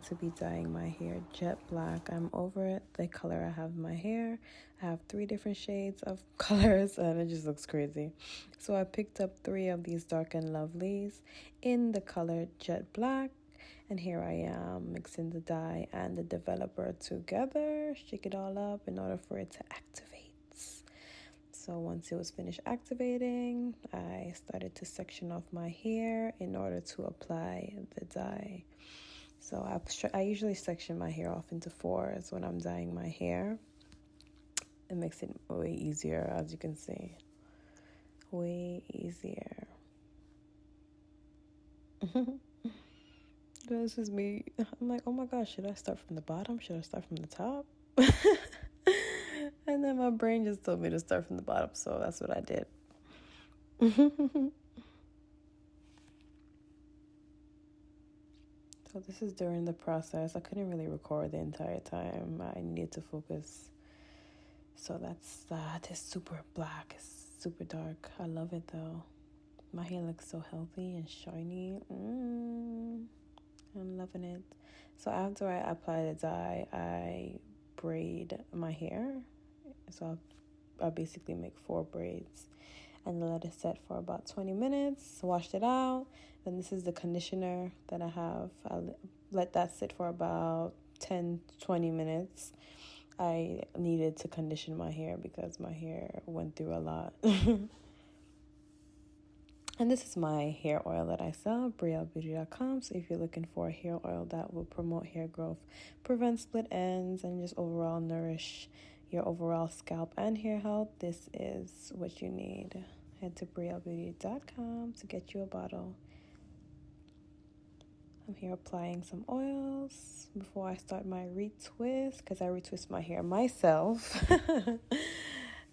to be dyeing my hair jet black. I'm over it, the color I have in my hair. I have 3 different shades of colors and it just looks crazy. So I picked up 3 of these Dark and Lovelies in the color jet black. And here I am mixing the dye and the developer together. Shake it all up in order for it to activate. So once it was finished activating, I started to section off my hair in order to apply the dye. So I usually section my hair off into 4s when I'm dyeing my hair. It makes it way easier, as you can see. Way easier. This is me. I'm like, oh my gosh, should I start from the bottom? Should I start from the top? And then my brain just told me to start from the bottom, so that's what I did. So this is during the process. I couldn't really record the entire time. I needed to focus. So that's that. It's super black. It's super dark. I love it though. My hair looks so healthy and shiny. I'm loving it. So after I apply the dye, I braid my hair. So I basically make 4 braids and let it set for about 20 minutes. Washed it out. Then this is the conditioner that I have. I let that sit for about 10-20 minutes. I needed to condition my hair because my hair went through a lot. And this is my hair oil that I sell, briellebeauty.com. So if you're looking for a hair oil that will promote hair growth, prevent split ends, and just overall nourish your overall scalp and hair health, this is what you need. Head to briellebeauty.com to get you a bottle. I'm here applying some oils before I start my retwist, because I retwist my hair myself.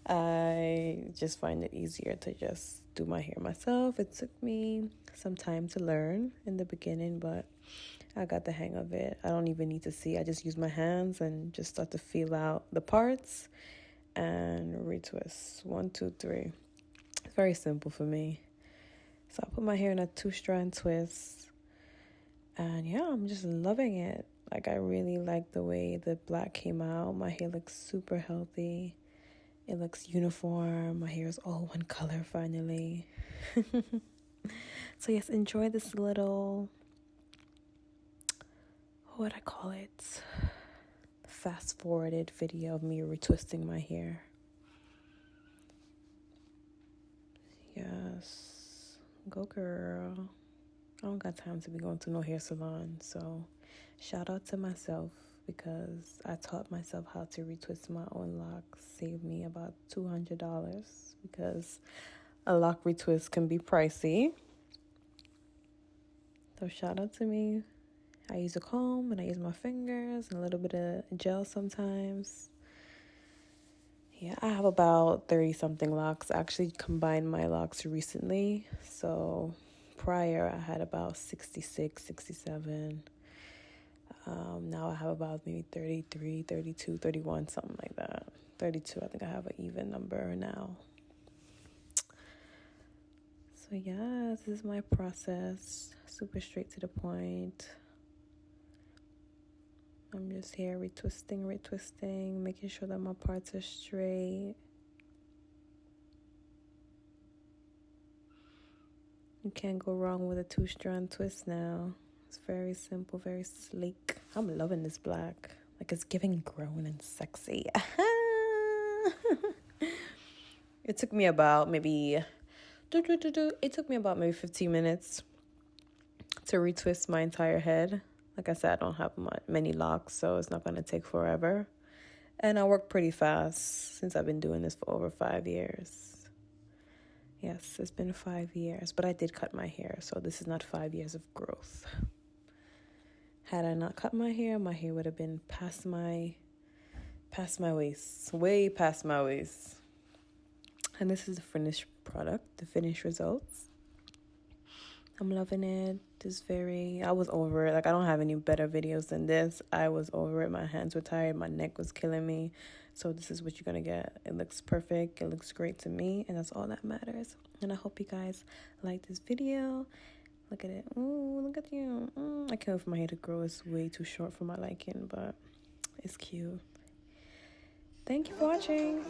I just find it easier to just do my hair myself. It took me some time to learn in the beginning, but I got the hang of it. I don't even need to see. I just use my hands and just start to feel out the parts and retwist. 1, 2, 3. It's very simple for me. So I put my hair in a 2-strand twist. And yeah, I'm just loving it. Like, I really like the way the black came out. My hair looks super healthy. It looks uniform. My hair is all one color finally. So yes, enjoy this little, what would I call it? Fast forwarded video of me retwisting my hair. Yes. Go girl. I don't got time to be going to no hair salon. So shout out to myself, because I taught myself how to retwist my own locks. Saved me about $200 because a lock retwist can be pricey. So shout out to me. I use a comb and I use my fingers and a little bit of gel sometimes. Yeah, I have about 30-something locks. I actually combined my locks recently. So prior I had about 66, 67. Now I have about maybe 33, 32, 31, something like that. 32, I think I have an even number now. So yeah, this is my process. Super straight to the point. I'm just here retwisting, making sure that my parts are straight. You can't go wrong with a 2-strand twist now. It's very simple, very sleek. I'm loving this black. Like, it's giving grown and sexy. It took me about maybe 15 minutes to retwist my entire head. Like I said, I don't have many locks, so it's not going to take forever. And I work pretty fast since I've been doing this for over 5 years. Yes, it's been 5 years, but I did cut my hair, so this is not 5 years of growth. Had I not cut my hair would have been past my waist, way past my waist. And this is the finished product, the finished results. I'm loving it. I was over it. Like, I don't have any better videos than this. I was over it. My hands were tired. My neck was killing me. So this is what you're going to get. It looks perfect. It looks great to me. And that's all that matters. And I hope you guys like this video. Look at it. Ooh, look at you. I can't wait for my hair to grow. It's way too short for my liking, but it's cute. Thank you for watching.